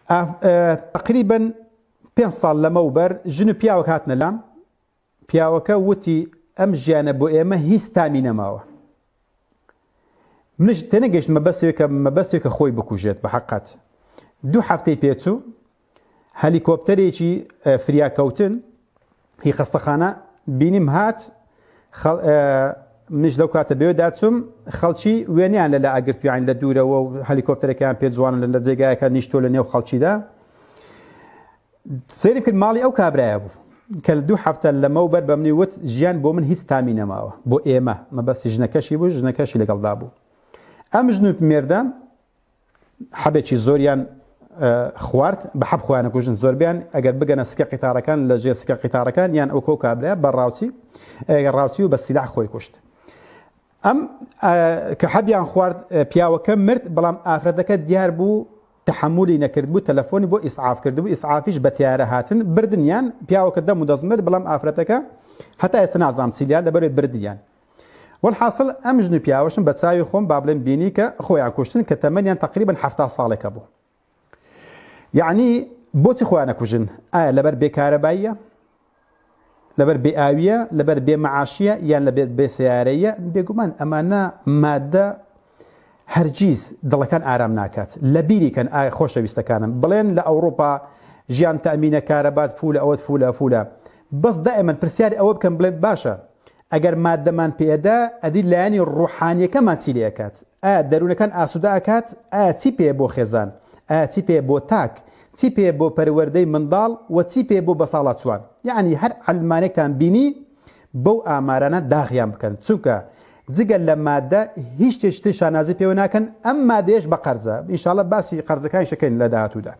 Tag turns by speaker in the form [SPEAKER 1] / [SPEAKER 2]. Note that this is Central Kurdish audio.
[SPEAKER 1] تقريبا 5 ساڵ لەمەوبەر ژن و پیاوەک هاتنە لام پیاوەکە وتی ئەم ژیانە بۆ ئێمە هیچ تامی نەماوە منش تێنەگەیشت مەبەستێکە خۆی بکوژێت بە حەقەت 2 هەفتەی پێچوو هەلیکۆپتەرێکی فریاکەوتن هی خەستەخانە بینیم هات منش لەو کاتە بێوە داچووم خەڵکی وێنیان لەلا ئەگرتویان لە دوورەوە و هەلیکۆپتەرەکەیان پێ جوانن لە جێگایەکە نیشتۆ لە نێو خەڵکیدا سەیرم کرد ماڵی ئەو کابرایە بوو کە 2 هەفتە لەمەوبەر بە منی وت ژیان بۆ من هیچ تامی نەماوە بۆ ئێمە مەبەستی ژنەکەشی بوو ژنەکەشی لەگەڵدا بوو ئەم ژن و مێردە حەبێکی زۆریان خوارد بە حەب خۆیانە کوژن زۆربیان ئەگەر بگەنە سکە قیتارەکان لە ژێر سکە قیتارەکان یان ئەو کۆ کابرایە بە ڕاوچی و بە سیلاح خۆی کوشت ئەم کە حەبیان خوارد پیاوەکە مرد بەڵام ئافرەتەکە دیار بوو تحملی نەکرد بوو تەلەفۆنی بۆ ئیسعاف کرد بوو ئیسعافیش بە تیارە هاتن بردنیان پیاوەکە دەم و دەزمرد بەڵام ئافرەتەکە هەتا ئێستا نازانم چیلیان لەبەرێ بردیان والحاصل ئەم ژن و پیاوەشم بە چاوی خۆم با بڵێم بینی کە خۆیان کوشتن کە تەمەنیان تقریبا 70 ساڵێکە بوو یعنی بۆچی خۆیان نەکوژن ئایا لەبەر بێکارەباییە لەبەر بێئاویە لەبەر بێمەعاشیە یان لەبەر بێسیارەیە بێگومان ئەمانە مادە هەرگیز دڵەکان ئارام ناکات لە بیریکەن ئایا خۆشەویستەکانم بڵێن لە ئەوروپا ژیان تەمینە کارەبات فولە ئەوەت فولە بەس دائما پرسیاری ئەوە بکەم بڵێن باشە ئەگەر مادەمان پێدا ئەدی لایەنی ڕوحانیەکەمان چی لێکات ئایا دەروونەکان ئاسوودا ئەکات ئایا چی پێ بۆ خێزان ئایا چی پێ بۆ تاک چی پێ بۆ پەروەردەی منداڵ و چی پێ بۆ بەساڵات چوان یعنی هەر عەلمانێکتان بینی بەو ئامارانە داغیان بکەن چونکە جگەل لە مادە هیچ شتێک شانازی پێوە ناکەن ئەم مادەیەش بە قەرزە ئینشاڵڵا باسی قەرزەکانی شەکەین لە داهاتوودا